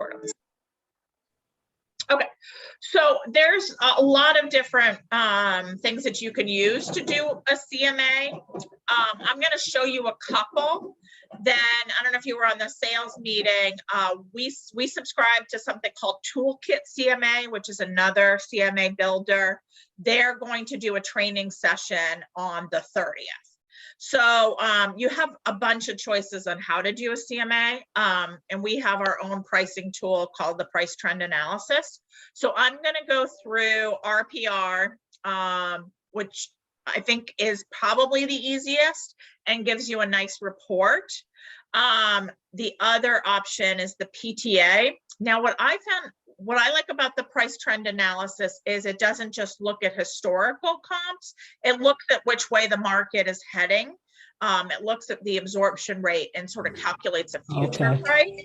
report on this. Okay, so there's a lot of different things that you can use to do a CMA. I'm going to show you a couple. Then I don't know if you were on the sales meeting. We subscribe to something called Toolkit CMA, which is another CMA builder. They're going to do a training session on the 30th. So you have a bunch of choices on how to do a CMA, and we have our own pricing tool called the price trend analysis. So I'm going to go through RPR, which I think is probably the easiest and gives you a nice report. The other option is the PTA. Now, what I like about the price trend analysis is it doesn't just look at historical comps, it looks at which way the market is heading. It looks at the absorption rate and sort of calculates a future price.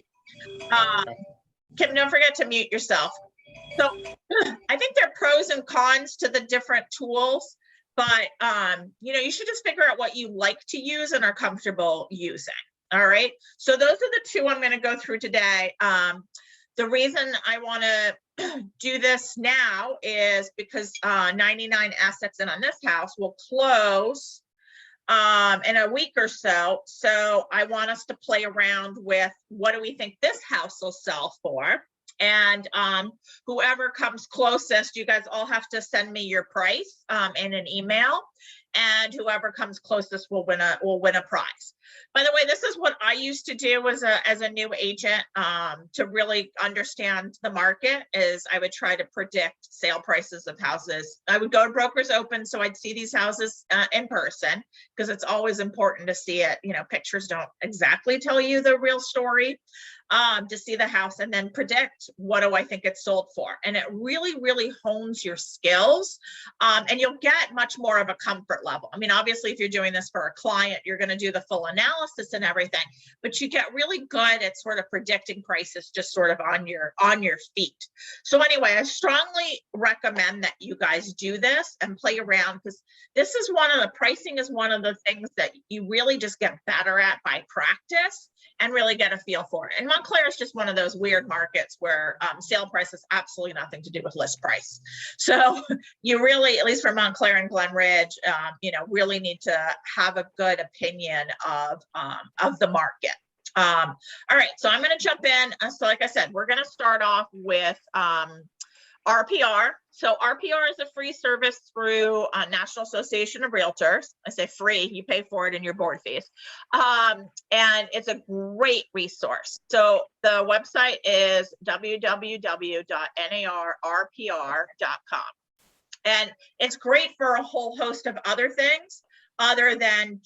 Kim, don't forget to mute yourself. So I think there are pros and cons to the different tools, but you should just figure out what you like to use and are comfortable using. All right, so those are the two I'm going to go through today. The reason I want to do this now is because 99 assets in on this house will close in a week or so. So I want us to play around with what do we think this house will sell for? And whoever comes closest, you guys all have to send me your price in an email, and whoever comes closest will win a prize. By the way, this is what I used to do as a new agent to really understand the market. Is I would try to predict sale prices of houses. I would go to brokers open, so I'd see these houses in person, because it's always important to see it. Pictures don't exactly tell you the real story. To see the house and then predict what do I think it's sold for. And it really, really hones your skills, and you'll get much more of a comfort level. I mean, obviously, if you're doing this for a client, you're going to do the full analysis and everything, but you get really good at sort of predicting prices just sort of on your feet. So anyway, I strongly recommend that you guys do this and play around, because this is pricing is one of the things that you really just get better at by practice and really get a feel for it. And Montclair is just one of those weird markets where sale price has absolutely nothing to do with list price. So you really, at least for Montclair and Glen Ridge, really need to have a good opinion of the market. All right, so I'm going to jump in. So like I said, we're going to start off with RPR. So RPR is a free service through National Association of Realtors. I say free, you pay for it in your board fees. And it's a great resource. So the website is www.narrpr.com. And it's great for a whole host of other things other than,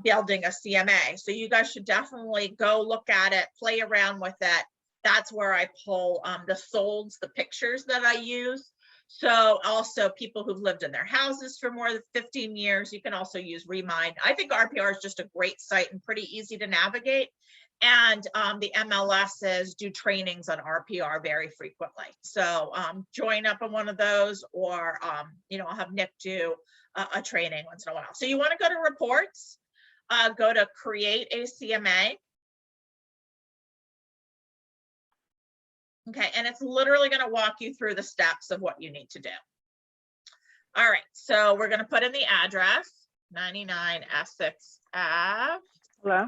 building a CMA. So you guys should definitely go look at it, play around with it. That's where I pull the solds, the pictures that I use. So also people who've lived in their houses for more than 15 years, you can also use Remind. I think RPR is just a great site and pretty easy to navigate. And the MLSs do trainings on RPR very frequently. So join up on one of those, or, I'll have Nick do a training once in a while. So you want to go to reports, go to create a CMA. Okay, and it's literally going to walk you through the steps of what you need to do. All right, so we're going to put in the address, 99 Essex Ave. Hello?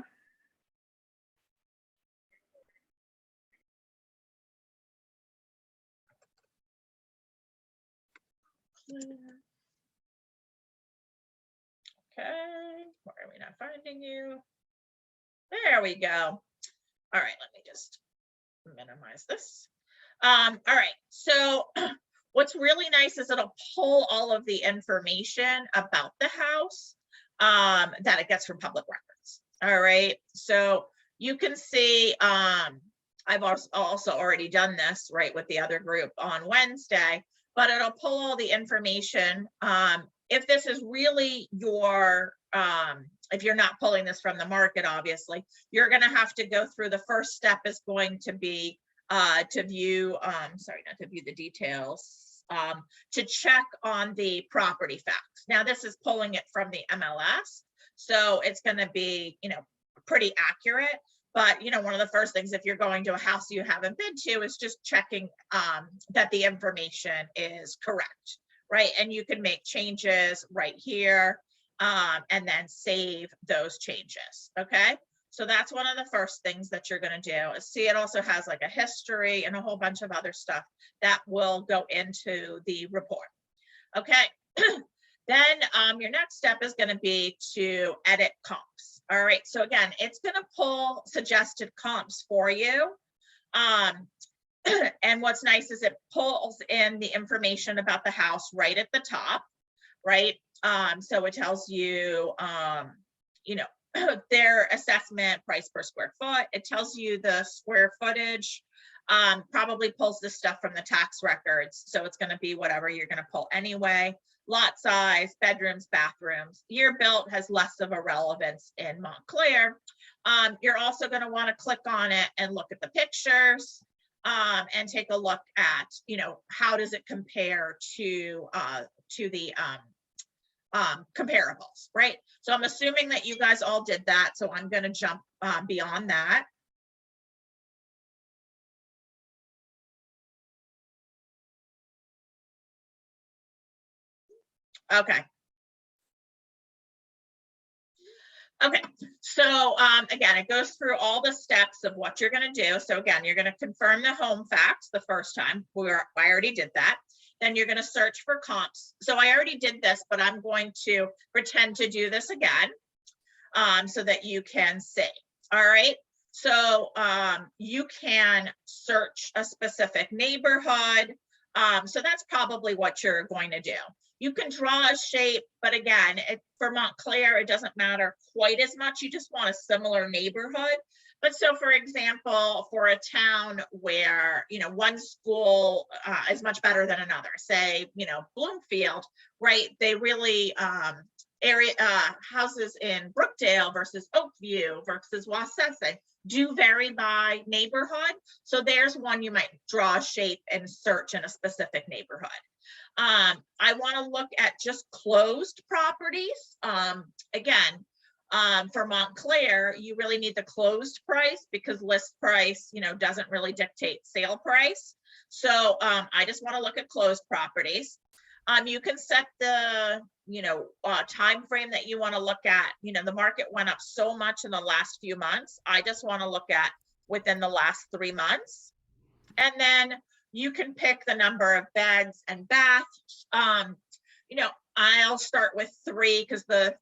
Okay, why are we not finding you? There we go. All right, let me just minimize this. All right, so what's really nice is it'll pull all of the information about the house that it gets from public records. All right, so you can see I've also already done this right with the other group on Wednesday, but it'll pull all the information. If this is really your if you're not pulling this from the market, obviously, you're going to have to go through. The first step is going to be to view, sorry, not to view the details, to check on the property facts. Now, this is pulling it from the MLS, so it's going to be, pretty accurate. But, you know, one of the first things if you're going to a house you haven't been to is just checking that the information is correct, right? And you can make changes right here and then save those changes, okay? So that's one of the first things that you're going to do. See, it also has like a history and a whole bunch of other stuff that will go into the report. Okay. Then your next step is going to be to edit comps. All right. So again, it's going to pull suggested comps for you. And what's nice is it pulls in the information about the house right at the top, right? So it tells you, you know, their assessment price per square foot. It tells you the square footage, probably pulls the stuff from the tax records. So it's going to be whatever you're going to pull anyway. Lot size, bedrooms, bathrooms. Year built has less of a relevance in Montclair. You're also going to want to click on it and look at the pictures and take a look at, you know, how does it compare to the comparables, right? So I'm assuming that you guys all did that. So I'm going to jump beyond that. Okay. Okay, so again, it goes through all the steps of what you're going to do. So again, you're going to confirm the home facts the first time. I already did that. Then you're going to search for comps. So I already did this, but I'm going to pretend to do this again so that you can see. All right. So you can search a specific neighborhood. So that's probably what you're going to do. You can draw a shape, but again, for Montclair, it doesn't matter quite as much. You just want a similar neighborhood. But so, for example, for a town where, you know, one school is much better than another, say, you know, Bloomfield, right? They really, houses in Brookdale versus Oakview versus Wassesing do vary by neighborhood. So there's one you might draw a shape and search in a specific neighborhood. I want to look at just closed properties. Again, for Montclair, you really need the closed price because list price, you know, doesn't really dictate sale price. So I just want to look at closed properties. You can set the, you know, time frame that you want to look at. You know, the market went up so much in the last few months. I just want to look at within the last 3 months. And then you can pick the number of beds and baths. You know, I'll start with 3 because the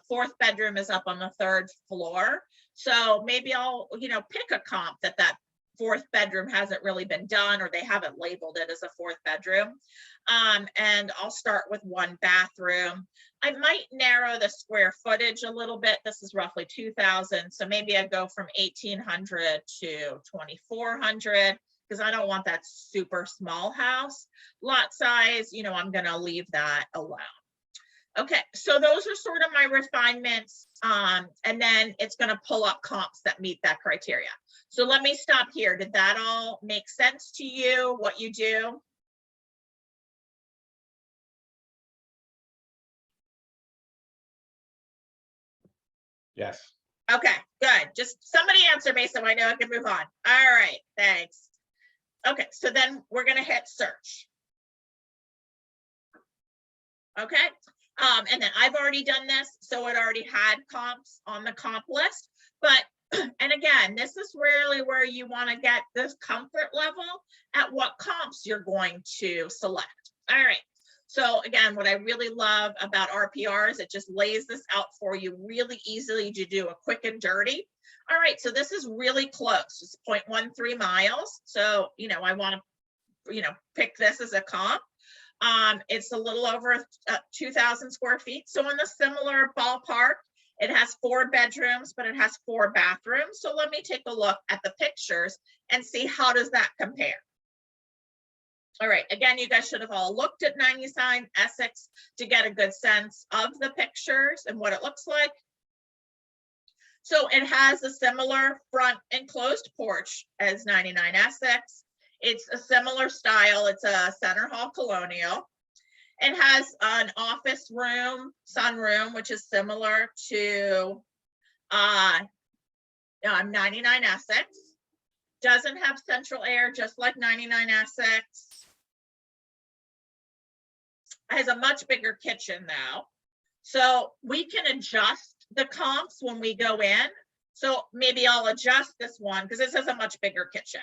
fourth bedroom is up on the 3rd floor. So maybe I'll, you know, pick a comp that fourth bedroom hasn't really been done, or they haven't labeled it as a 4th bedroom. And I'll start with 1 bathroom. I might narrow the square footage a little bit. This is roughly 2,000. So maybe I go from 1,800 to 2,400 because I don't want that super small house. Lot size, you know, I'm going to leave that alone. Okay, so those are sort of my refinements. And then it's going to pull up comps that meet that criteria. So let me stop here. Did that all make sense to you, what you do? Yes. Okay, good. Just somebody answer me so I know I can move on. All right, thanks. Okay, so then we're going to hit search. Okay. And then I've already done this, so it already had comps on the comp list. But, and again, this is really where you want to get this comfort level at what comps you're going to select. All right. So again, what I really love about RPR is it just lays this out for you really easily to do a quick and dirty. All right, so this is really close. It's 0.13 miles. So, you know, I want to, you know, pick this as a comp. It's a little over 2,000 square feet. So in the similar ballpark, it has 4 bedrooms, but it has 4 bathrooms. So let me take a look at the pictures and see how does that compare. All right, again, you guys should have all looked at 99 Essex to get a good sense of the pictures and what it looks like. So it has a similar front enclosed porch as 99 Essex. It's a similar style. It's a center hall colonial. It has an office room, sunroom, which is similar to 99 Essex. Doesn't have central air, just like 99 Essex. Has a much bigger kitchen though. So we can adjust the comps when we go in. So maybe I'll adjust this one because this has a much bigger kitchen.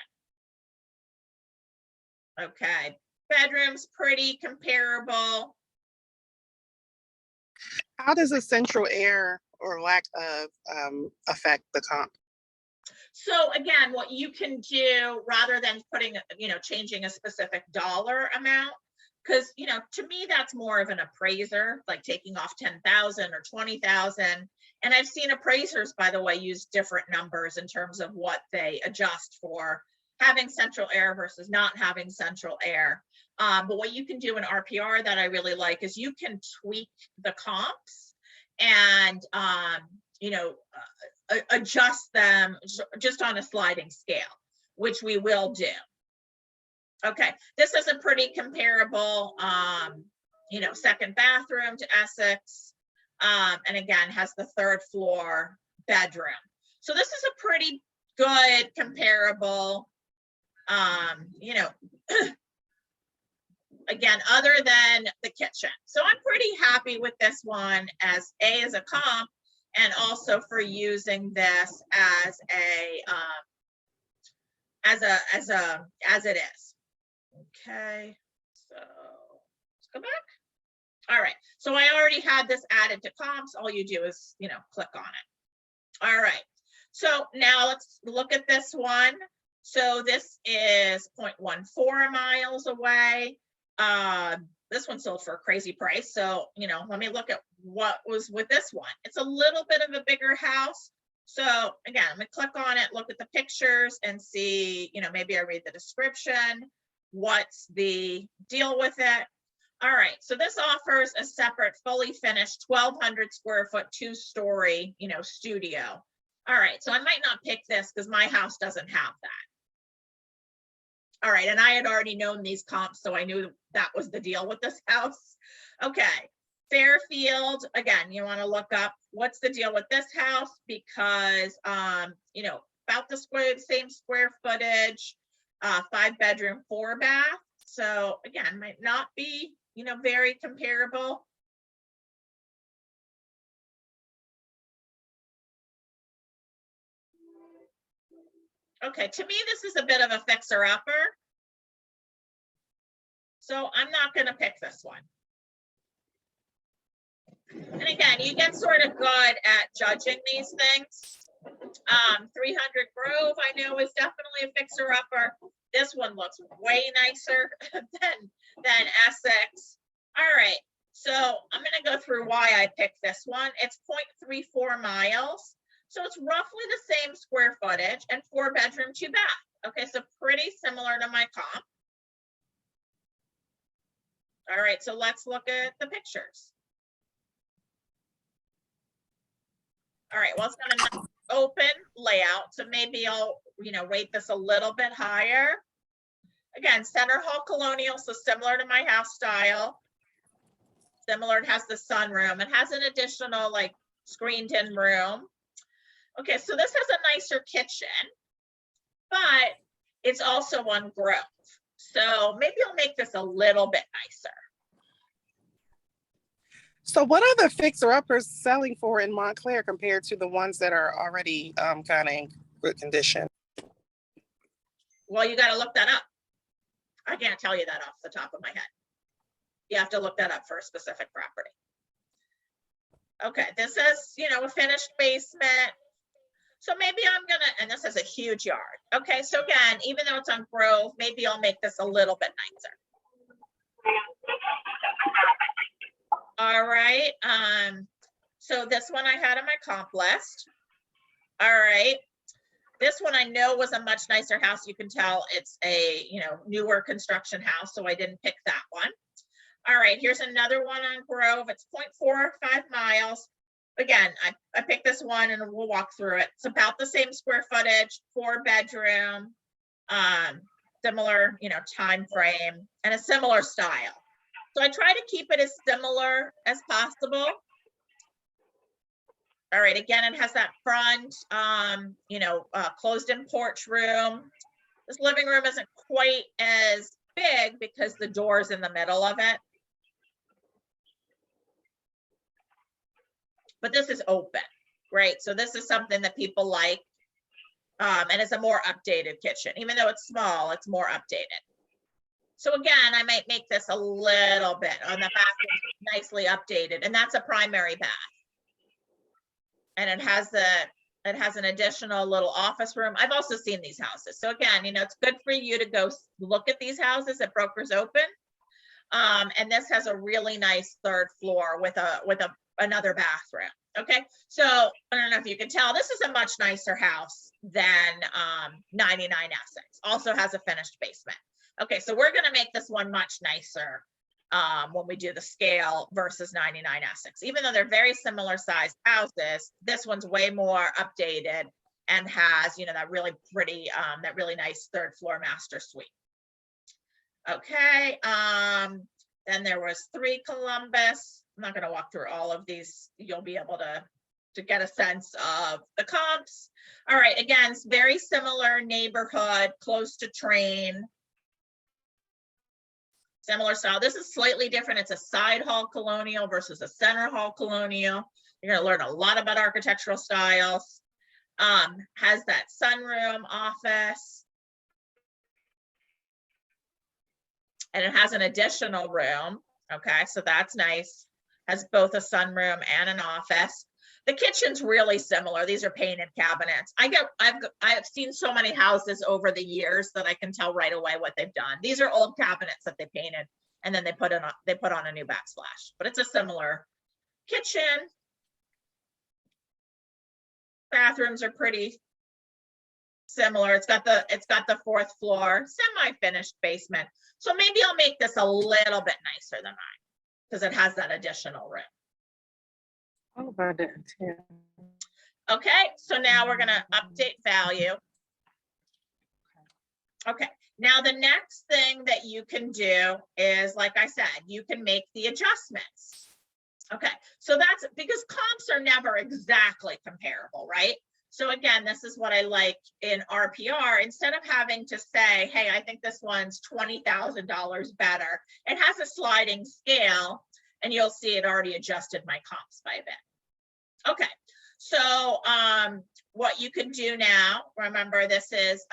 Okay, bedroom's pretty comparable. How does a central air or lack of affect the comp? So again, what you can do rather than putting, changing a specific dollar amount, because, to me, that's more of an appraiser, like taking off 10,000 or 20,000. And I've seen appraisers, by the way, use different numbers in terms of what they adjust for having central air versus not having central air. But what you can do in RPR that I really like is you can tweak the comps and, adjust them just on a sliding scale, which we will do. Okay, this is a pretty comparable, second bathroom to Essex. And again, has the 3rd floor bedroom. So this is a pretty good comparable, again, other than the kitchen. So I'm pretty happy with this one as a comp, and also for using this as it is. Okay, so let's go back. All right, so I already had this added to comps. All you do is, click on it. All right, so now let's look at this one. So this is 0.14 miles away. This one sold for a crazy price. So, let me look at what was with this one. It's a little bit of a bigger house. So again, I'm gonna click on it, look at the pictures and see, maybe I read the description. What's the deal with it? All right, so this offers a separate, fully finished 1,200 square foot, 2-story, studio. All right, so I might not pick this because my house doesn't have that. All right, and I had already known these comps, so I knew that was the deal with this house. Okay, Fairfield, again, you want to look up what's the deal with this house because, about the same square footage, 5-bedroom, 4-bath. So again, might not be, very comparable. Okay, to me, this is a bit of a fixer-upper. So I'm not going to pick this one. And again, you get sort of good at judging these things. 300 Grove, I know, is definitely a fixer-upper. This one looks way nicer than Essex. All right, so I'm going to go through why I picked this one. It's 0.34 miles. So it's roughly the same square footage and 4-bedroom, 2-bath. Okay, so pretty similar to my comp. All right, so let's look at the pictures. All right, well, it's got an open layout, so maybe I'll, rate this a little bit higher. Again, center hall colonial, so similar to my house style. Similar, it has the sunroom. It has an additional, screened-in room. Okay, so this has a nicer kitchen, but it's also on growth. So maybe I'll make this a little bit nicer. So what are the fixer-uppers selling for in Montclair compared to the ones that are already kind of in good condition? Well, you got to look that up. I can't tell you that off the top of my head. You have to look that up for a specific property. Okay, this is, a finished basement. So maybe I'm gonna, and this has a huge yard. Okay, so again, even though it's on Grove, maybe I'll make this a little bit nicer. All right, so this one I had on my comp list. All right, this one I know was a much nicer house. You can tell it's a, newer construction house, so I didn't pick that one. All right, here's another one on Grove. It's 0.45 miles. Again, I picked this one and we'll walk through it. It's about the same square footage, 4-bedroom, similar, time frame and a similar style. So I try to keep it as similar as possible. All right, again, it has that front, closed-in porch room. This living room isn't quite as big because the door's in the middle of it. But this is open, right? So this is something that people like. And it's a more updated kitchen. Even though it's small, it's more updated. So again, I might make this a little bit on the bathroom nicely updated, and that's a primary bath. And it has an additional little office room. I've also seen these houses. So again, it's good for you to go look at these houses at Brokers Open. And this has a really nice third floor with another bathroom. Okay, so I don't know if you can tell, this is a much nicer house than 99 Essex. Also has a finished basement. Okay, so we're gonna make this one much nicer when we do the scale versus 99 Essex. Even though they're very similar sized houses, this one's way more updated and has, that really pretty, that really nice third floor master suite. Okay, then there was 3 Columbus. I'm not going to walk through all of these. You'll be able to get a sense of the comps. All right, again, it's very similar neighborhood, close to train. Similar style. This is slightly different. It's a side hall colonial versus a center hall colonial. You're going to learn a lot about architectural styles. Has that sunroom office. And it has an additional room. Okay, so that's nice. Has both a sunroom and an office. The kitchen's really similar. These are painted cabinets. I've seen so many houses over the years that I can tell right away what they've done. These are old cabinets that they painted and then they put on a new backsplash. But it's a similar kitchen. Bathrooms are pretty similar. It's got the 4th floor, semi-finished basement. So maybe I'll make this a little bit nicer than mine because it has that additional room. Oh, about that, yeah. Okay, so now we're gonna update value. Okay, now the next thing that you can do is, like I said, you can make the adjustments. Okay, so that's because comps are never exactly comparable, right? So again, this is what I like in RPR. Instead of having to say, hey, I think this one's $20,000 better, it has a sliding scale, and you'll see it already adjusted my comps by a bit. Okay, so what you can do now, remember this is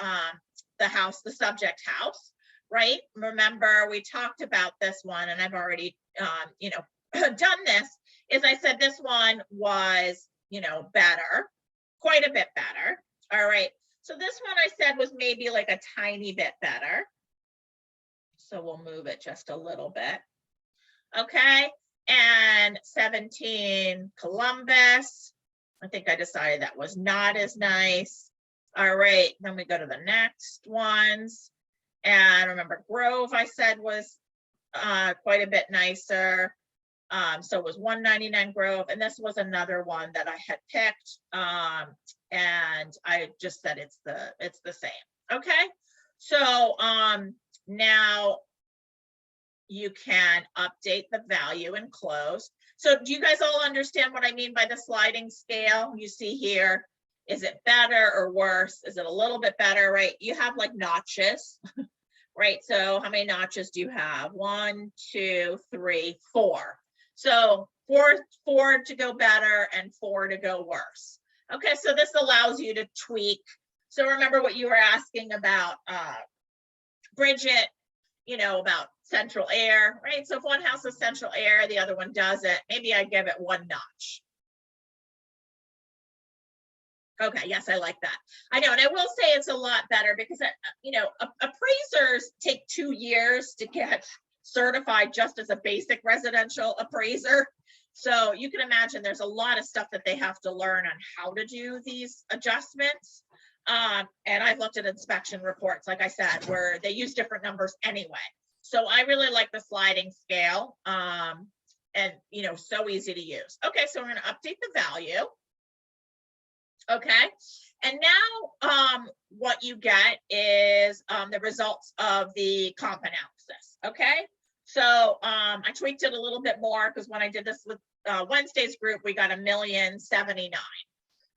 the house, the subject house, right? Remember we talked about this one, and I've already done this, is I said this one was, better. Quite a bit better. All right. So this one I said was maybe like a tiny bit better. So we'll move it just a little bit. Okay. And 17 Columbus. I think I decided that was not as nice. All right. Then we go to the next ones. And remember Grove I said was quite a bit nicer. So it was 199 Grove, and this was another one that I had picked, and I just said it's the same. Okay, so now you can update the value and close. So do you guys all understand what I mean by the sliding scale? You see here, is it better or worse? Is it a little bit better, right? You have like notches. Right, so how many notches do you have? 1, 2, 3, 4. So four to go better and 4 to go worse. Okay, so this allows you to tweak. So remember what you were asking about, Bridget, about central air, right? So if one house has central air, the other one doesn't, maybe I give it 1 notch. Okay, yes, I like that. I know, and I will say it's a lot better because, appraisers take 2 years to get certified just as a basic residential appraiser. So you can imagine there's a lot of stuff that they have to learn on how to do these adjustments. And I've looked at inspection reports, like I said, where they use different numbers anyway. So I really like the sliding scale, and so easy to use. Okay, so we're going to update the value. Okay, and now what you get is the results of the comp analysis. Okay, so I tweaked it a little bit more because when I did this with Wednesday's group, we got 1,079,000.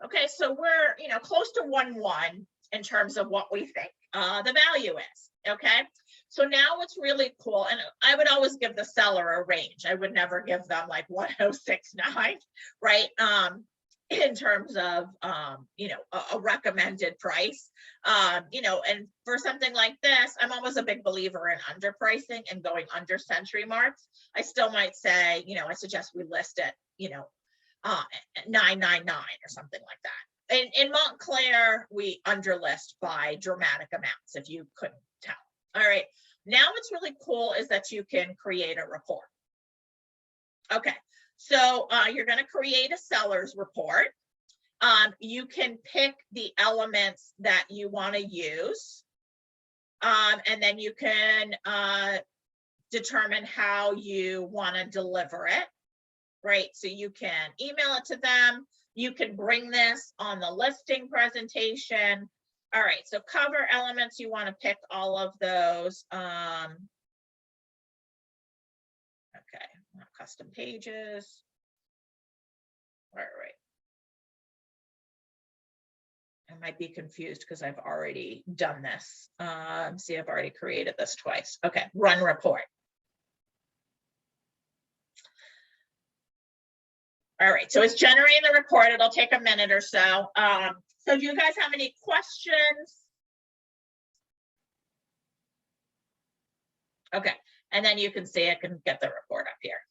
Okay, so we're, close to 1.1 in terms of what we think the value is. Okay, so now what's really cool, and I would always give the seller a range. I would never give them like 1,069, right? In terms of, a recommended price, and for something like this, I'm always a big believer in underpricing and going under century marks. I still might say, I suggest we list it, 999 or something like that. In Montclair, we underlist by dramatic amounts, if you couldn't tell. All right, now what's really cool is that you can create a report. Okay, so you're going to create a seller's report. You can pick the elements that you want to use, and then you can determine how you want to deliver it, right? So you can email it to them. You can bring this on the listing presentation. All right, so cover elements, you want to pick all of those. Okay, custom pages. All right. I might be confused because I've already done this. See, I've already created this twice. Okay, run report. All right, so it's generating the report. It'll take a minute or so. So do you guys have any questions? Okay, and then you can see I can get the report up here.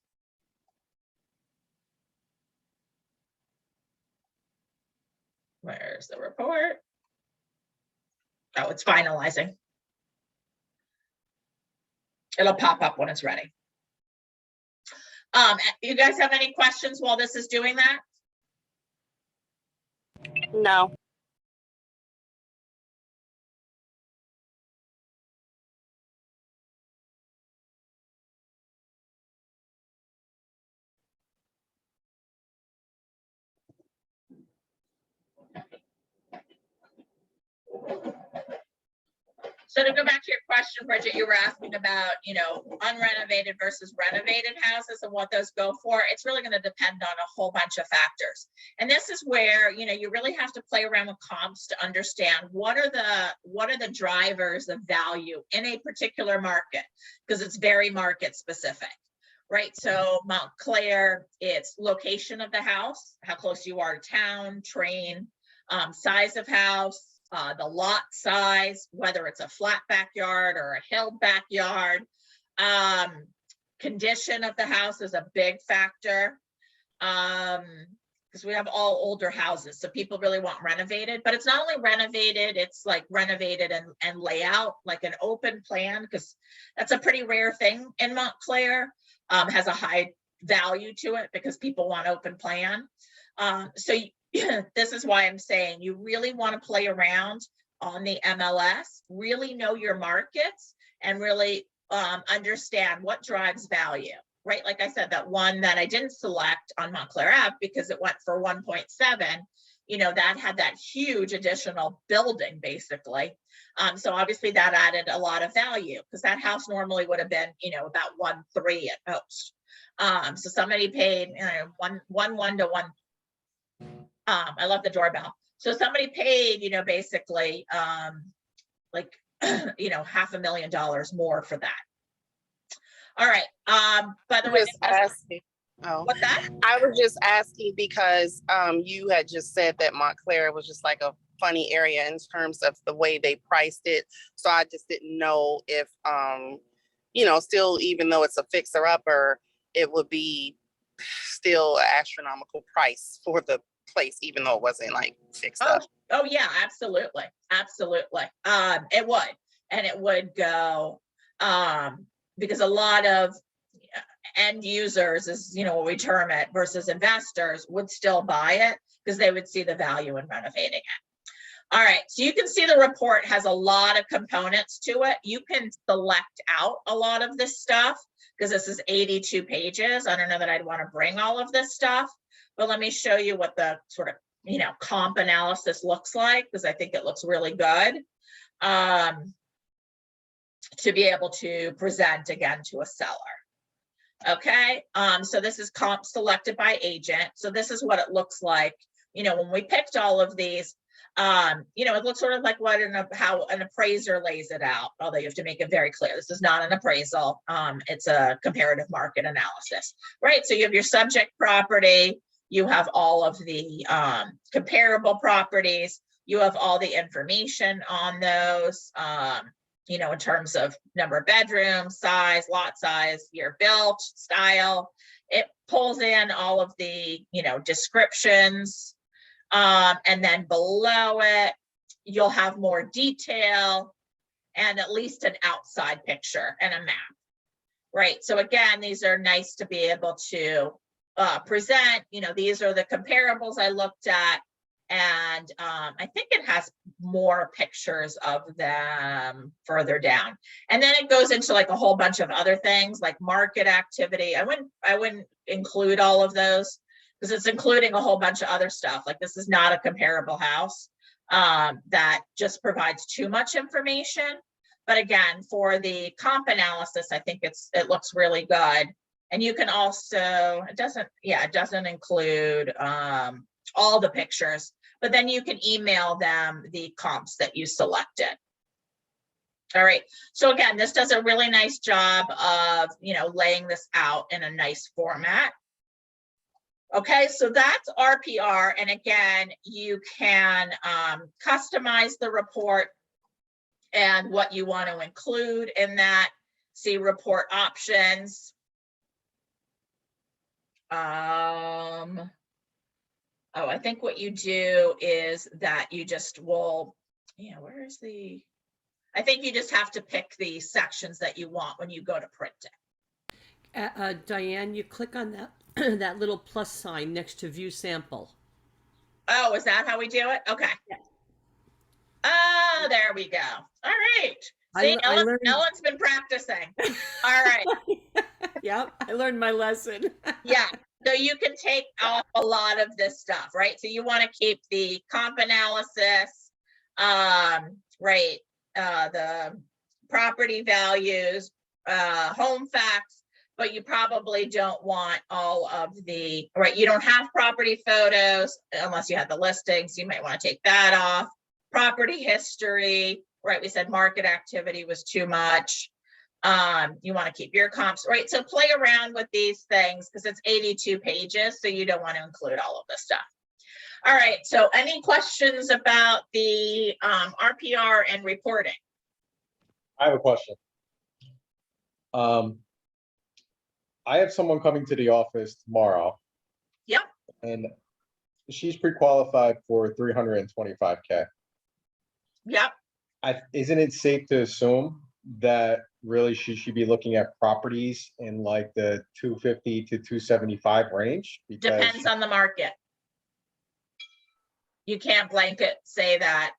Where's the report? Oh, it's finalizing. It'll pop up when it's ready. You guys have any questions while this is doing that? No. So to go back to your question, Bridget, you were asking about, unrenovated versus renovated houses and what those go for. It's really going to depend on a whole bunch of factors. And this is where, you really have to play around with comps to understand what are the drivers of value in a particular market, because it's very market specific, right? So Montclair, it's location of the house, how close you are to town, train, size of house, the lot size, whether it's a flat backyard or a hilled backyard. Condition of the house is a big factor, because we have all older houses, so people really want renovated, but it's not only renovated, it's like renovated and layout, like an open plan, because that's a pretty rare thing in Montclair. Has a high value to it because people want open plan. So this is why I'm saying you really want to play around on the MLS, really know your markets, and really understand what drives value, right? Like I said, that one that I didn't select on Montclair Ave because it went for 1.7, that had that huge additional building basically. So obviously that added a lot of value because that house normally would have been, about 1.3 at most. So somebody paid, 1.1 to 1. I love the doorbell. So somebody paid, basically, like, $500,000 more for that. All right. By the way, what's that? I was just asking because you had just said that Montclair was just like a funny area in terms of the way they priced it. So I just didn't know if, still, even though it's a fixer-upper, it would be still an astronomical price for the place, even though it wasn't like fixed up. Oh yeah, absolutely. It would, and it would go, because a lot of end users, is what we term it, versus investors would still buy it because they would see the value in renovating it. All right, so you can see the report has a lot of components to it. You can select out a lot of this stuff because this is 82 pages. I don't know that I'd want to bring all of this stuff, but let me show you what the sort of, comp analysis looks like, because I think it looks really good to be able to present again to a seller. Okay, so this is comp selected by agent. So this is what it looks like. You know, when we picked all of these, you know, it looks sort of like how an appraiser lays it out, although you have to make it very clear. This is not an appraisal. It's a comparative market analysis, right? So you have your subject property, you have all of the comparable properties, you have all the information on those, you know, in terms of number of bedrooms, size, lot size, year built, style. It pulls in all of the, you know, descriptions. And then below it, you'll have more detail and at least an outside picture and a map, right? So again, these are nice to be able to present. You know, these are the comparables I looked at. And I think it has more pictures of them further down. And then it goes into like a whole bunch of other things like market activity. I wouldn't include all of those because it's including a whole bunch of other stuff. Like this is not a comparable house that just provides too much information. But again, for the comp analysis, I think it looks really good. And you can also, it doesn't include all the pictures, but then you can email them the comps that you selected. All right, so again, this does a really nice job of, you know, laying this out in a nice format. Okay, so that's RPR. And again, you can customize the report and what you want to include in that. See report options. Oh, I think what you do is that you just will, yeah, where is the, I think you just have to pick the sections that you want when you go to print it. Diane, you click on that that little plus sign next to view sample. Oh, is that how we do it? Okay. Yeah. Oh, there we go. All right. See, Ellen's been practicing. All right. Yeah, I learned my lesson. Yeah. So you can take off a lot of this stuff, right? So you want to keep the comp analysis, right? The property values, home facts, but you probably don't want all of the, right? You don't have property photos unless you have the listings. You might want to take that off. Property history, right? We said market activity was too much. You want to keep your comps, right? So play around with these things because it's 82 pages. So you don't want to include all of this stuff. All right. So any questions about the RPR and reporting? I have a question. I have someone coming to the office tomorrow. Yep. And she's pre-qualified for 325K. Yep. Isn't it safe to assume that really she should be looking at properties in like the 250 to 275 range? Because Depends on the market. You can't blanket say that.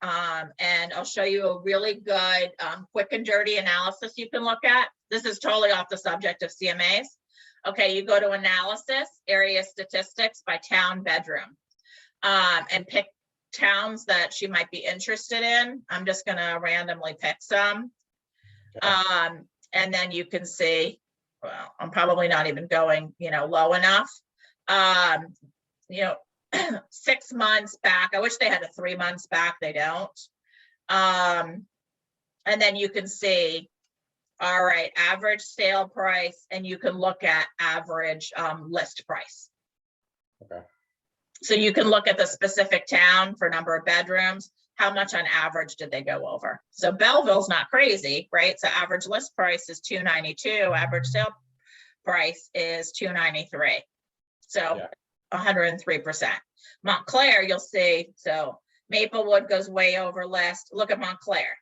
And I'll show you a really good quick and dirty analysis you can look at. This is totally off the subject of CMAs. Okay, you go to analysis, area statistics by town bedroom, and pick towns that she might be interested in. I'm just gonna randomly pick some. And then you can see, well, I'm probably not even going, you know, low enough. You know, 6 months back. I wish they had a 3 months back. They don't. And then you can see, all right, average sale price, and you can look at average list price. Okay. So you can look at the specific town for number of bedrooms. How much on average did they go over? So Belleville's not crazy, right? So average list price is 292. Average sale price is 293. So Yeah. 103%. Montclair, you'll see, so Maplewood goes way over list. Look at Montclair,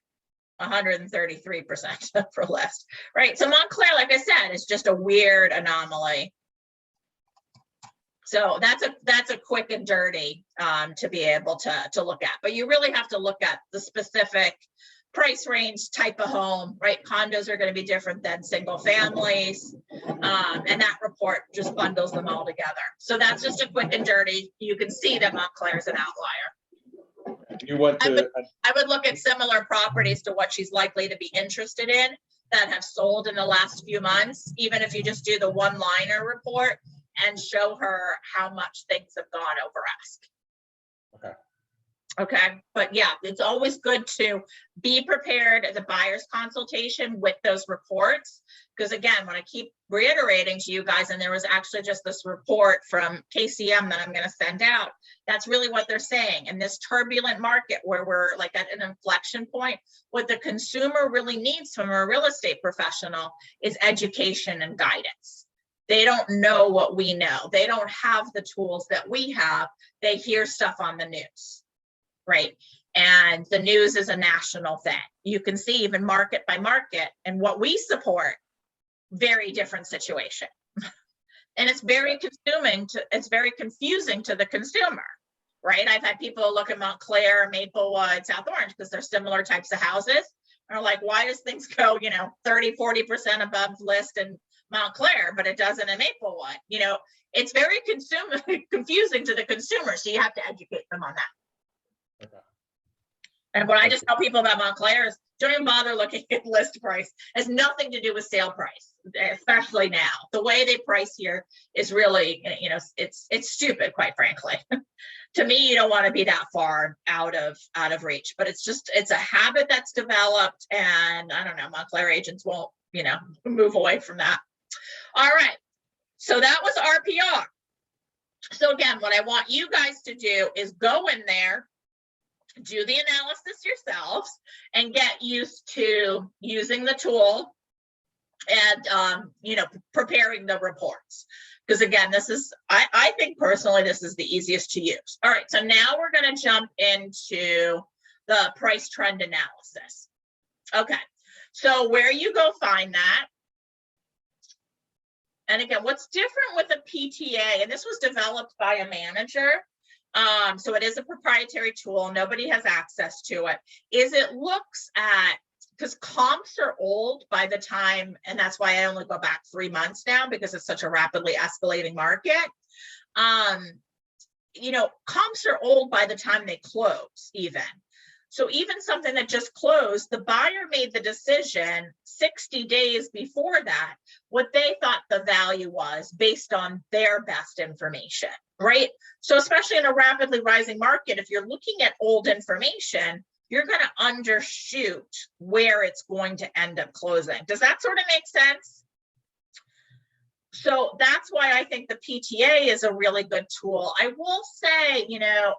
133% for list, right? So Montclair, like I said, is just a weird anomaly. So that's a quick and dirty to be able to look at, but you really have to look at the specific price range, type of home, right? Condos are going to be different than single families. And that report just bundles them all together. So that's just a quick and dirty. You can see that Montclair is an outlier. You went to I would look at similar properties to what she's likely to be interested in. that have sold in the last few months, even if you just do the one-liner report and show her how much things have gone over ask. Okay. Okay, but yeah, it's always good to be prepared as a buyer's consultation with those reports. Because again, when I keep reiterating to you guys, and there was actually just this report from KCM that I'm going to send out, that's really what they're saying. In this turbulent market where we're like at an inflection point, what the consumer really needs from a real estate professional is education and guidance. They don't know what we know. They don't have the tools that we have. They hear stuff on the news. Right. And the news is a national thing. You can see even market by market, and what we support, very different situation. And it's very it's very confusing to the consumer, right? I've had people look at Montclair, Maplewood, South Orange, because they're similar types of houses. And are like, why does things go, 30, 40% above list in Montclair, but it doesn't in Maplewood? It's very confusing to the consumer. So you have to educate them on that. Okay. And what I just tell people about Montclair is don't even bother looking at list price. It has nothing to do with sale price, especially now. The way they price here is really, it's stupid, quite frankly. To me, you don't want to be that far out of reach, but it's a habit that's developed, and I don't know, Montclair agents won't, move away from that. All right. So that was RPR. So again, what I want you guys to do is go in there, do the analysis yourselves, and get used to using the tool and preparing the reports. Because again, this is, I think personally, this is the easiest to use. All right, so now we're going to jump into the price trend analysis. Okay, so where you go find that. And again, what's different with a PTA, and this was developed by a manager, so it is a proprietary tool, nobody has access to it, is it looks at, because comps are old by the time, and that's why I only go back 3 months now, because it's such a rapidly escalating market. Comps are old by the time they close even. So even something that just closed, the buyer made the decision 60 days before that, what they thought the value was based on their best information, right? So especially in a rapidly rising market, if you're looking at old information, you're going to undershoot where it's going to end up closing. Does that sort of make sense? So that's why I think the PTA is a really good tool. I will say,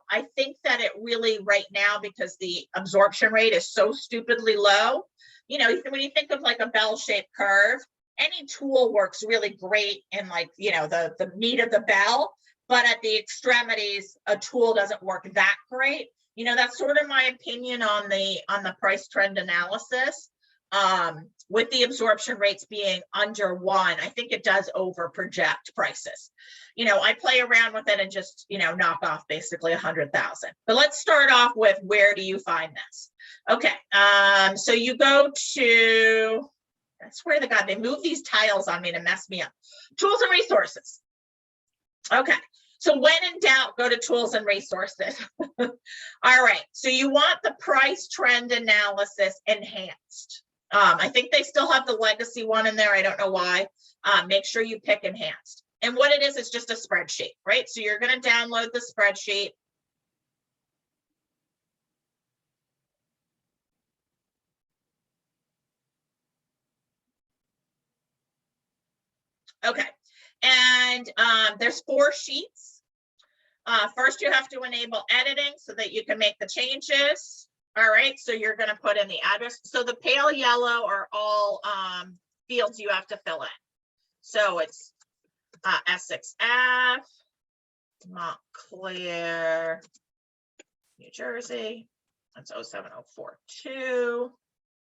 I think that it really right now, because the absorption rate is so stupidly low, when you think of like a bell-shaped curve, any tool works really great in like, the meat of the bell, but at the extremities, a tool doesn't work that great. That's sort of my opinion on the price trend analysis. With the absorption rates being under 1, I think it does over project prices. I play around with it and just, knock off basically 100,000. But let's start off with, where do you find this? Okay. So you go to, I swear to God, they move these tiles on me to mess me up. Tools and resources. Okay. So when in doubt, go to tools and resources. All right. So you want the price trend analysis enhanced. I think they still have the legacy one in there. I don't know why. Make sure you pick enhanced. And what it is just a spreadsheet, right? So you're going to download the spreadsheet. Okay. And there's 4 sheets. First, you have to enable editing so that you can make the changes. All right, so you're going to put in the address. So the pale yellow are all fields you have to fill in. So it's Essex Ave, Montclair, New Jersey. That's 07042.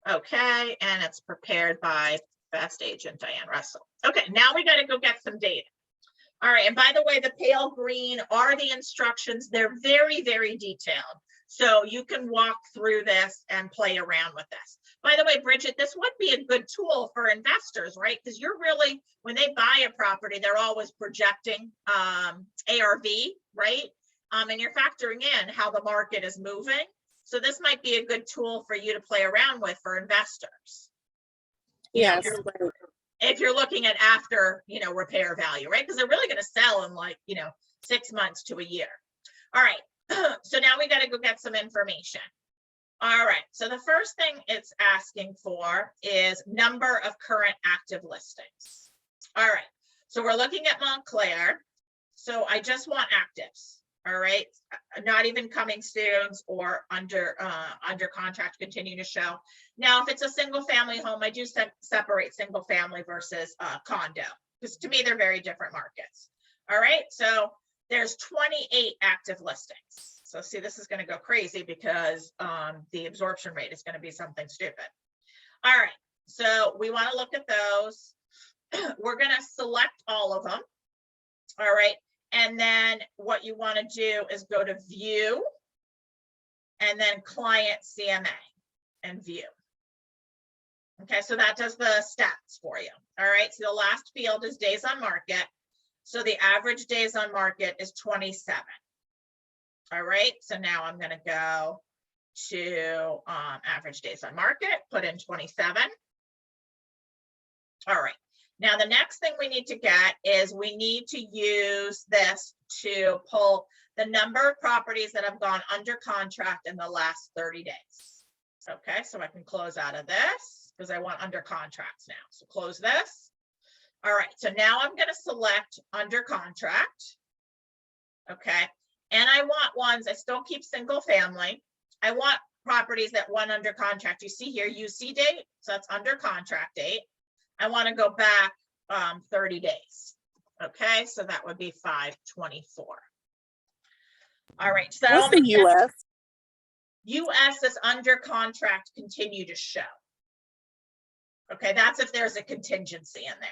Okay, and it's prepared by Best Agent Diane Russell. Okay, now we got to go get some data. All right, and by the way, the pale green are the instructions. They're very, very detailed. So you can walk through this and play around with this. By the way, Bridget, this would be a good tool for investors, right? Because you're really, when they buy a property, they're always projecting ARV, right? And you're factoring in how the market is moving. So this might be a good tool for you to play around with for investors. you know, Yes, right. if you're looking at after, repair value, right? Because they're really going to sell in like, 6 months to a year. All right. So now we got to go get some information. All right. So the first thing it's asking for is number of current active listings. All right. So we're looking at Montclair. So I just want actives. All right. Not even coming soons or under contract, continue to show. Now, if it's a single family home, I do separate single family versus condo, because to me, they're very different markets. All right. So there's 28 active listings. So see, this is going to go crazy because the absorption rate is going to be something stupid. All right. So we want to look at those. We're going to select all of them. All right. And then what you want to do is go to view and then client CMA and view. Okay, so that does the stats for you. All right, so the last field is days on market. So the average days on market is 27. All right, so now I'm going to go to average days on market, put in 27. All right. Now, the next thing we need to get is we need to use this to pull the number of properties that have gone under contract in the last 30 days. Okay, so I can close out of this because I want under contracts now. So close this. All right, so now I'm going to select under contract. Okay, and I want ones, I still keep single family. I want properties that went under contract. You see here, UC date, so that's under contract date. I want to go back 30 days. Okay, so that would be 5/24. All right, so What's the US? US is under contract, continue to show. Okay, that's if there's a contingency in there.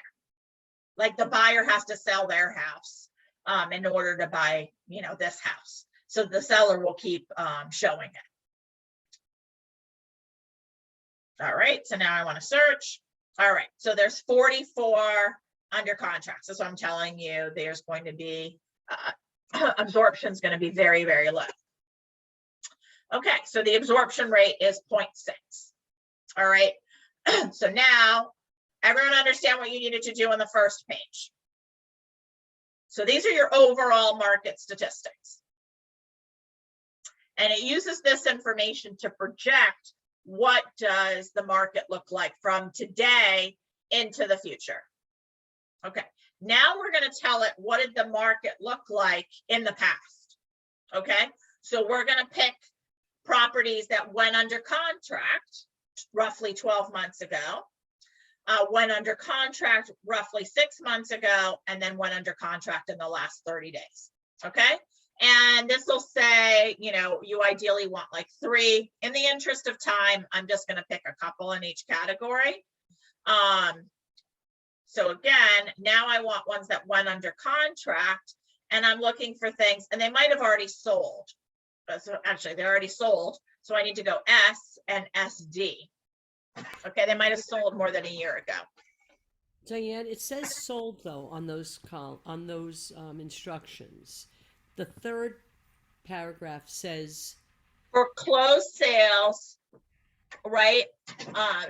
Like the buyer has to sell their house in order to buy, this house. So the seller will keep showing it. All right, so now I want to search. All right, so there's 44 under contract. So I'm telling you, there's going to be, absorption is going to be very, very low. Okay, so the absorption rate is 0.6. All right, so now everyone understand what you needed to do on the first page. So these are your overall market statistics. And it uses this information to project what does the market look like from today into the future. Okay, now we're going to tell it what did the market look like in the past. Okay, so we're going to pick properties that went under contract roughly 12 months ago, went under contract roughly 6 months ago, and then went under contract in the last 30 days. Okay, and this will say, you ideally want like 3. In the interest of time, I'm just going to pick a couple in each category. So again, now I want ones that went under contract, and I'm looking for things, and they might have already sold. So actually, they're already sold. So I need to go S and SD. Okay, they might have sold more than a year ago. Diane, it says sold though on those instructions. The third paragraph says For closed sales, right,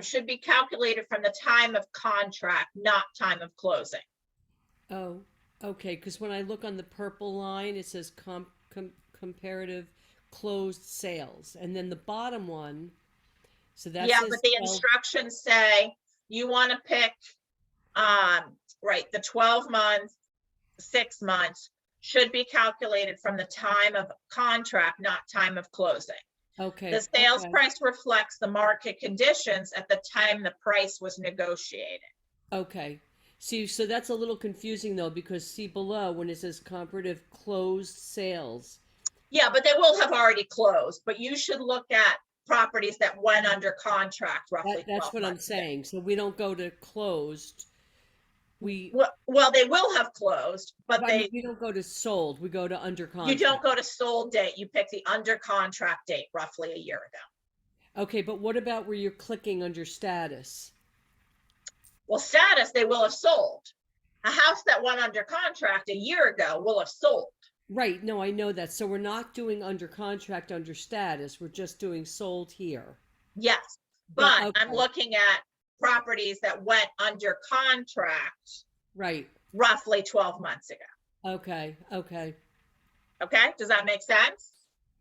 should be calculated from the time of contract, not time of closing. oh, okay, because when I look on the purple line, it says comparative closed sales, and then the bottom one, so that Yeah, says but the 12. instructions say you want to pick, right, the 12 months, 6 months should be calculated from the time of contract, not time of closing. Okay. The sales okay. price reflects the market conditions at the time the price was negotiated. Okay. See, so that's a little confusing though, because see below when it says comparative closed sales. Yeah, but they will have already closed, but you should look at properties that went under contract roughly. That's 12 what I'm months ago. saying. So we don't go to closed. We Well, they will have closed, but we don't go to sold. We go to under contract. you don't go to sold date. You pick the under contract date roughly a year ago. Okay, but what about where you're clicking under status? Well, status, they will have sold. A house that went under contract a year ago will have sold. Right. No, I know that. So we're not doing under contract under status. We're just doing sold here. Yes, but okay. I'm looking at properties that went under contract Right. roughly 12 months ago. Okay. Okay. Okay, does that make sense?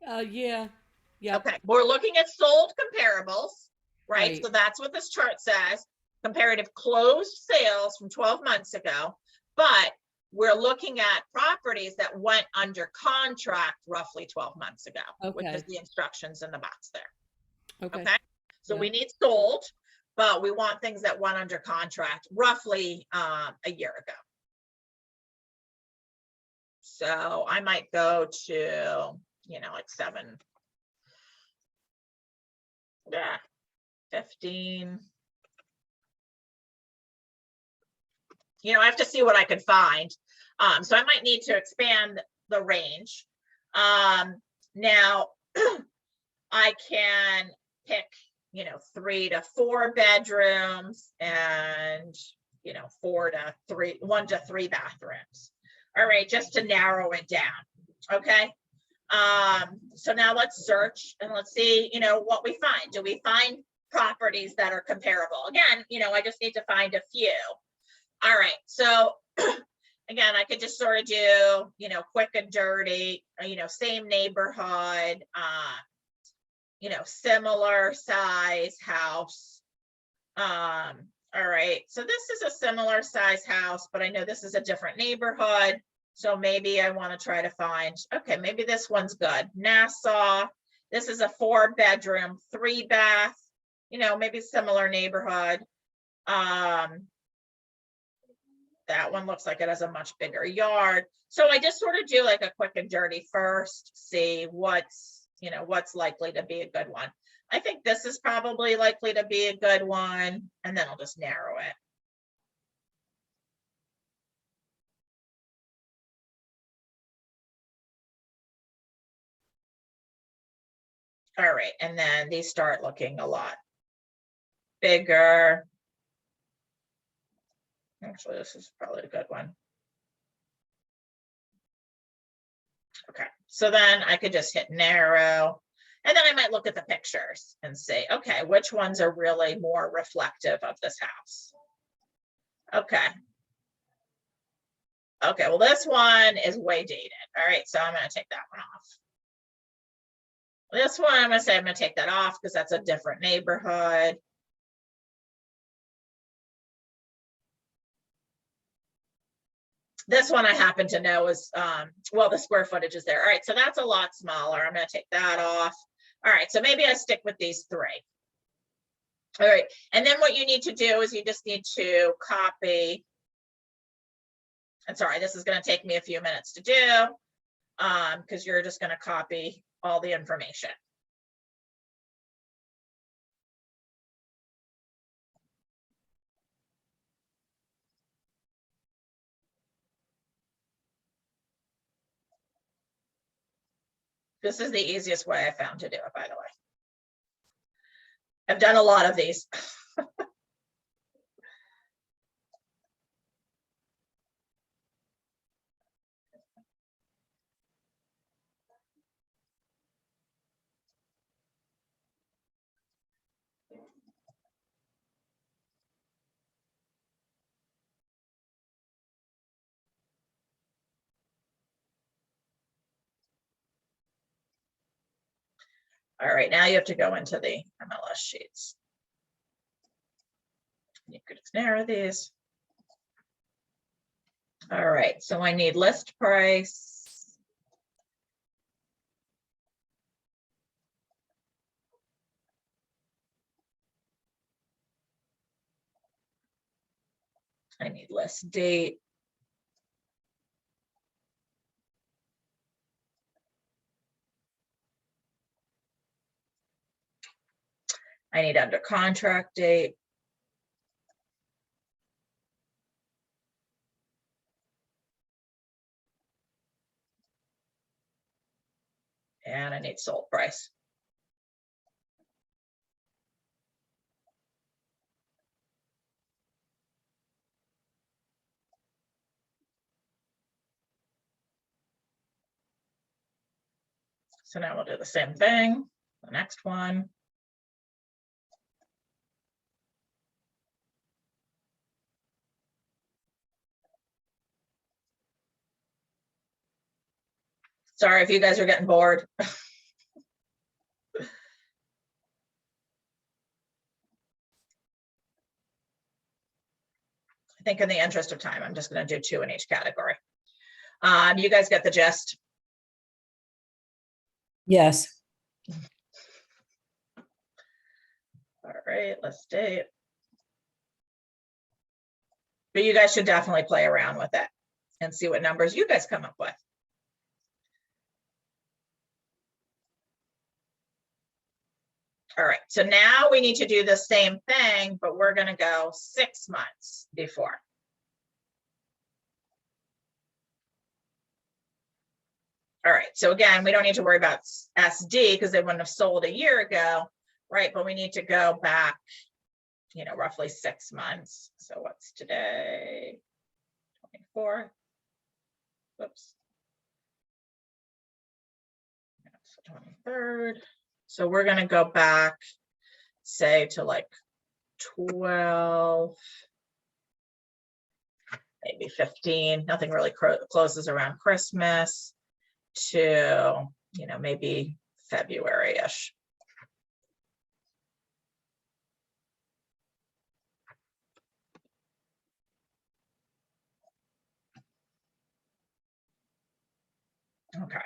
Yeah. Yep. Okay, we're looking at sold comparables, right? Right. So that's what this chart says, comparative closed sales from 12 months ago. But we're looking at properties that went under contract roughly 12 months ago, which is Okay. the instructions in the box there. Okay. Okay, so we Yep. need sold, but we want things that went under contract roughly a year ago. So I might go to, like 7, yeah, 15. I have to see what I could find. So I might need to expand the range. Now I can pick, 3 to 4 bedrooms and, 1 to 3 bathrooms. All right, just to narrow it down. Okay. So now let's search and let's see, what we find. Do we find properties that are comparable? Again, I just need to find a few. All right, so again, I could just sort of do, quick and dirty, same neighborhood, similar size house. All right, so this is a similar size house, but I know this is a different neighborhood. So maybe I want to try to find, okay, maybe this one's good. Nassau, this is a 4-bedroom, 3-bath, maybe similar neighborhood. That one looks like it has a much bigger yard. So I just sort of do like a quick and dirty first, see what's likely to be a good one. I think this is probably likely to be a good one, and then I'll just narrow it. All right, and then these start looking a lot bigger. Actually, this is probably a good one. Okay, so then I could just hit narrow, and then I might look at the pictures and say, okay, which ones are really more reflective of this house? Okay. Okay, well, this one is way dated. All right, so I'm going to take that one off. This one, I'm going to say I'm going to take that off because that's a different neighborhood. This one I happen to know is, well, the square footage is there. All right, so that's a lot smaller. I'm going to take that off. All right, so maybe I stick with these 3. All right, and then what you need to do is you just need to copy. And sorry, this is going to take me a few minutes to do because you're just going to copy all the information. This is the easiest way I found to do it, by the way. I've done a lot of these. All right, now you have to go into the MLS sheets. You could just narrow these. All right, so I need list price. I need list date. I need under contract date. And I need sold price. So now we'll do the same thing. The next one. Sorry if you guys are getting bored. I think in the interest of time, I'm just going to do 2 in each category. You guys get the gist. Yes. All right, let's date. But you guys should definitely play around with it and see what numbers you guys come up with. All right, so now we need to do the same thing, but we're going to go 6 months before. All right, so again, we don't need to worry about SD because they wouldn't have sold a year ago, right? But we need to go back, you know, roughly 6 months. So what's today? 24th. Whoops. That's the 23rd. So we're going to go back, say, to like 12, maybe 15. Nothing really closes around Christmas to, you know, maybe February-ish. Okay.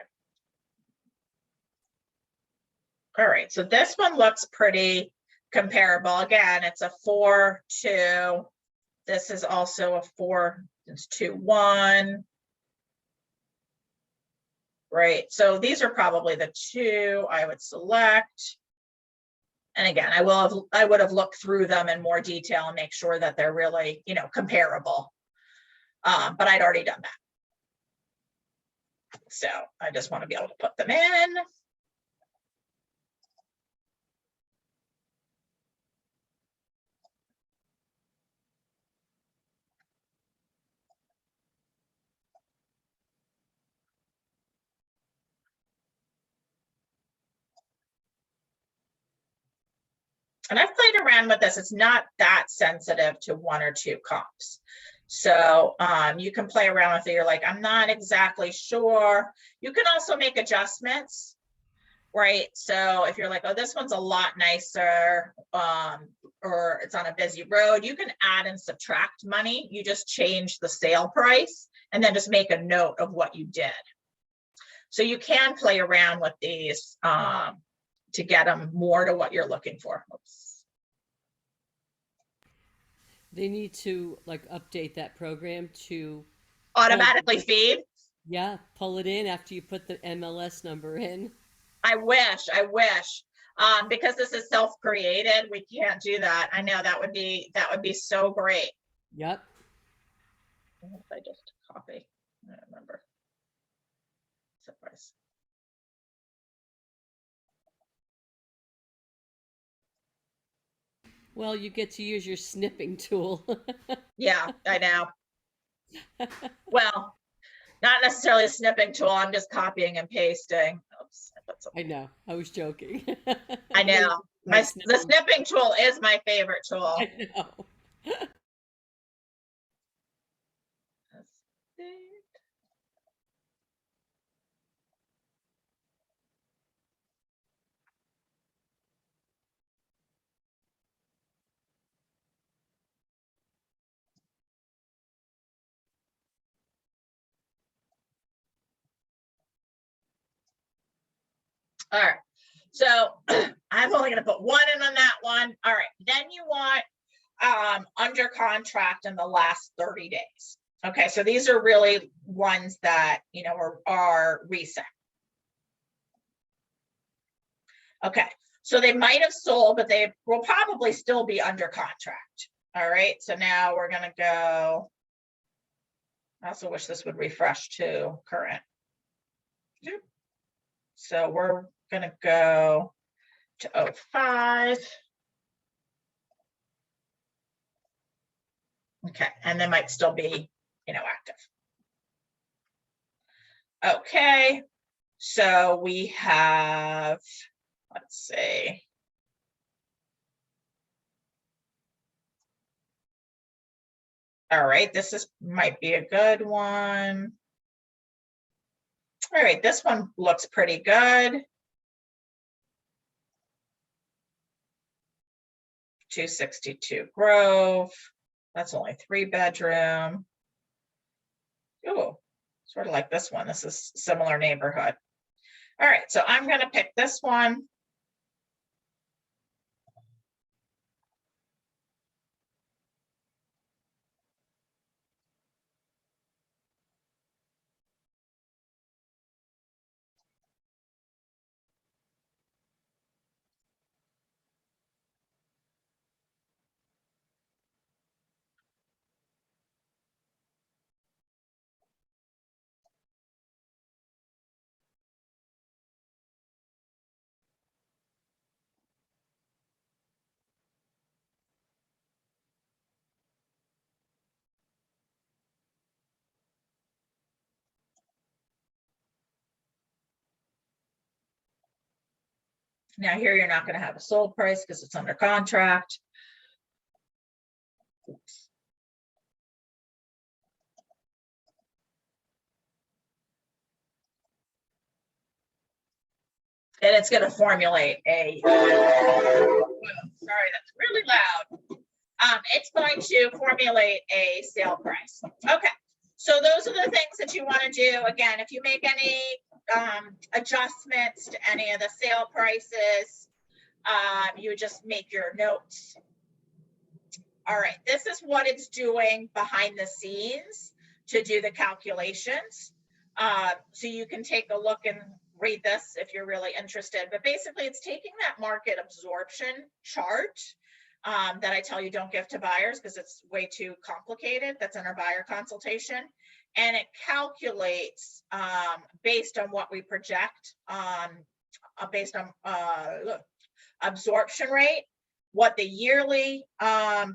All right, so this one looks pretty comparable. Again, it's a 4-2. This is also a 4, it's 2-1. Right, so these are probably the 2 I would select. And again, I would have looked through them in more detail and make sure that they're really, you know, comparable. But I'd already done that. So I just want to be able to put them in. And I've played around with this. It's not that sensitive to 1 or 2 comps. So you can play around with it. You're like, I'm not exactly sure. You can also make adjustments, right? So if you're like, oh, this one's a lot nicer, or it's on a busy road, you can add and subtract money. You just change the sale price and then just make a note of what you did. So you can play around with these to get them more to what you're looking for. Oops. They need to like update that program to Automatically feed. yeah, pull it in after you put the MLS number in. I wish. Because this is self-created, we can't do that. I know that would be so great. Yep. What if I just copy? I don't remember. Surprise. Well, you get to use your snipping tool. Yeah, I know. Well, not necessarily a snipping tool. I'm just copying and pasting. Oops, I put something. I know. I was joking. I know. The snipping tool is my favorite tool. I know. All right. So I'm only going to put 1 in on that one. All right. Then you want under contract in the last 30 days. Okay. So these are really ones that, you know, are recent. Okay. So they might have sold, but they will probably still be under contract. All right. So now we're going to go. I also wish this would refresh to current. So we're going to go to 05. Okay, and they might still be, you know, active. Okay, so we have, let's see. All right, this might be a good one. All right, this one looks pretty good. 262 Grove. That's only 3-bedroom. Oh, sort of like this one. This is similar neighborhood. All right, so I'm going to pick this one. Now here you're not going to have a sold price because it's under contract. Oops. And it's going to formulate a, sorry, that's really loud. It's going to formulate a sale price. Okay, so those are the things that you want to do. Again, if you make any adjustments to any of the sale prices, you just make your notes. All right, this is what it's doing behind the scenes to do the calculations. So you can take a look and read this if you're really interested. But basically, it's taking that market absorption chart that I tell you don't give to buyers because it's way too complicated. That's in our buyer consultation. And it calculates based on what we project, based on absorption rate, what the yearly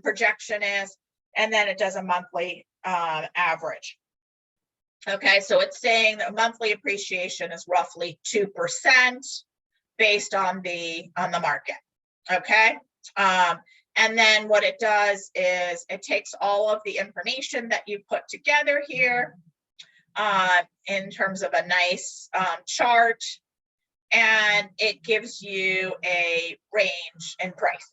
projection is, and then it does a monthly average. Okay, so it's saying that monthly appreciation is roughly 2% based on the market. Okay, and then what it does is it takes all of the information that you put together here in terms of a nice chart, and it gives you a range in prices.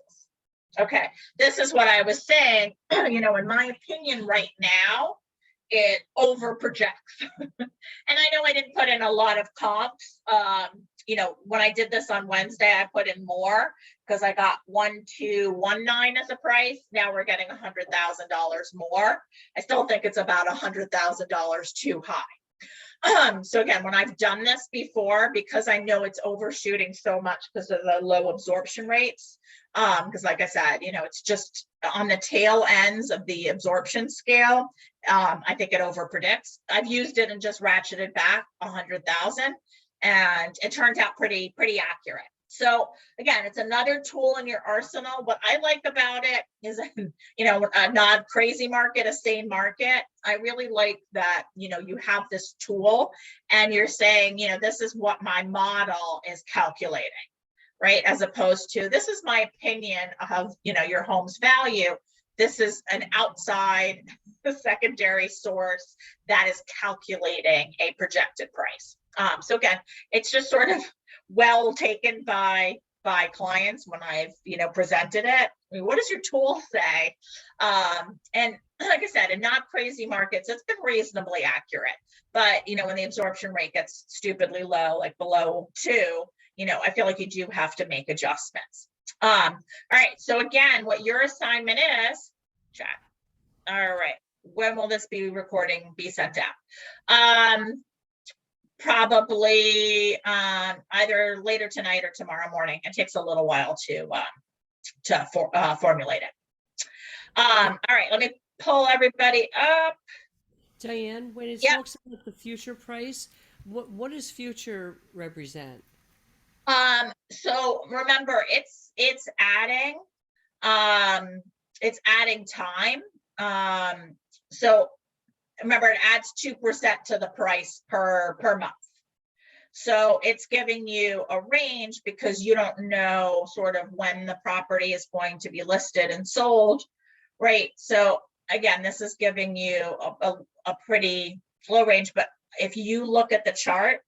Okay, this is what I was saying, you know, in my opinion right now, it over projects. And I know I didn't put in a lot of comps. You know, when I did this on Wednesday, I put in more because I got 1219 as a price. Now we're getting $100,000 more. I still think it's about $100,000 too high. So again, when I've done this before, because I know it's overshooting so much because of the low absorption rates, because like I said, you know, it's just on the tail ends of the absorption scale. I think it over predicts. I've used it and just ratcheted back 100,000, and it turned out pretty accurate. So again, it's another tool in your arsenal. What I like about it is, you know, a not crazy market, a sane market. I really like that, you know, you have this tool and you're saying, you know, this is what my model is calculating, right? As opposed to, this is my opinion of, you know, your home's value. This is an outside secondary source that is calculating a projected price. So again, it's just sort of well taken by clients when I've, you know, presented it. I mean, what does your tool say? And like I said, in not crazy markets, it's been reasonably accurate. But, you know, when the absorption rate gets stupidly low, like below 2, you know, I feel like you do have to make adjustments. All right. So again, what your assignment is, chat. All right. When will this be sent out? Probably either later tonight or tomorrow morning. It takes a little while to formulate it. All right, let me pull everybody up. Diane, when it Yep. talks about the future price, what does future represent? So remember, it's adding time. So remember, it adds 2% to the price per month. So it's giving you a range because you don't know sort of when the property is going to be listed and sold, right? So again, this is giving you a pretty low range, but if you look at the chart,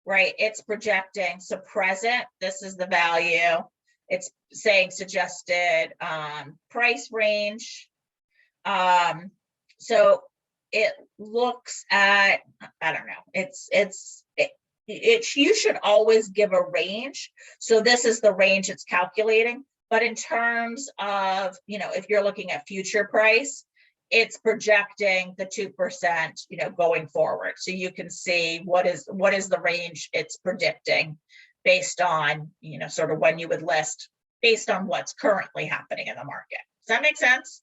right? It's projecting, so present, this is the value. It's saying suggested price range. So it looks at, I don't know, you should always give a range. So this is the range it's calculating. But in terms of, if you're looking at future price, it's projecting the 2%, going forward. So you can see what is the range it's predicting based on, sort of when you would list based on what's currently happening in the market. Does that make sense?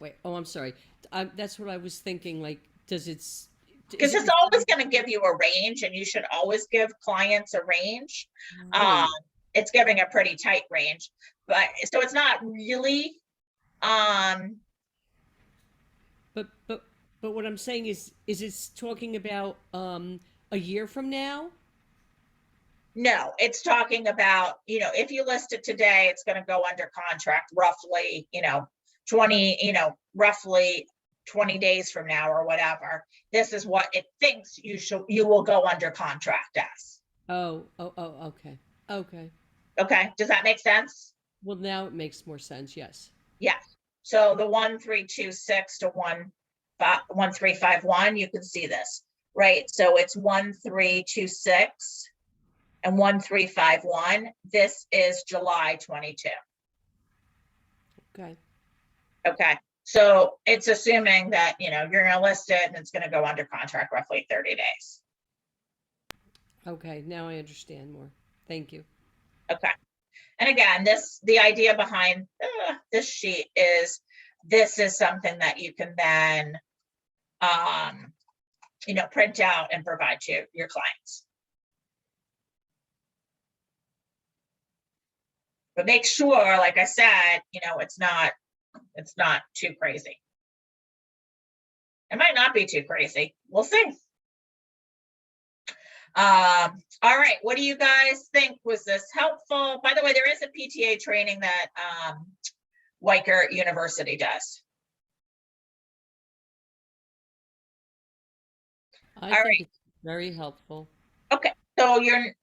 Wait, oh, I'm sorry. That's what I was thinking. Like, because it's always going to give you a range, and you should always give clients a range. Right. It's giving a pretty tight range, but so it's not really. But what I'm saying is it's talking about a year from now? No, it's talking about, if you list it today, it's going to go under contract roughly, 20 days from now or whatever. This is what it thinks you will go under contract as. Oh, okay. Okay. Okay, does that make sense? Well, now it makes more sense, yes. Yes. So the 1326 to 1351, you can see this, right? So it's 1326 and 1351. This is July 22. Okay. Okay. So it's assuming that, you're going to list it and it's going to go under contract roughly 30 days. Okay, now I understand more. Thank you. Okay. And again, the idea behind this sheet is this is something that you can then, print out and provide to your clients. But make sure, like I said, it's not too crazy. It might not be too crazy. We'll see. All right. What do you guys think? Was this helpful? By the way, there is a PTA training that Weicker University does. I All think right. it's very helpful. Okay. So your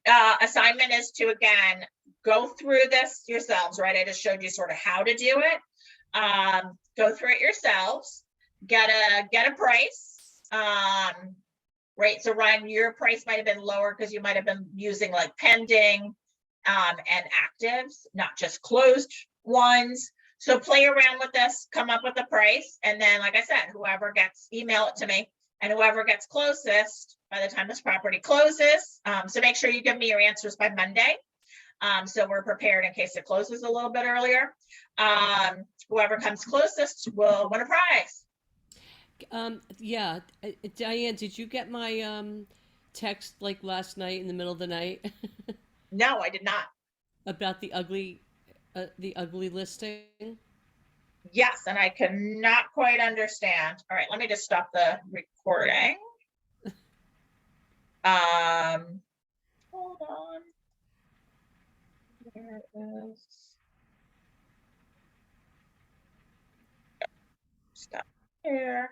assignment is to, again, go through this yourselves, right? I just showed you sort of how to do it. Go through it yourselves, get a price. Right. So Ryan, your price might have been lower because you might have been using like pending and actives, not just closed ones. So play around with this, come up with a price. And then, like I said, email it to me, and whoever gets closest by the time this property closes. So make sure you give me your answers by Monday. So we're prepared in case it closes a little bit earlier. Whoever comes closest will win a prize. Yeah, Diane, did you get my text like last night in the middle of the night No, I did not. about the ugly listing? Yes, and I cannot quite understand. All right, let me just stop the recording. Hold on. There it is. Stop here.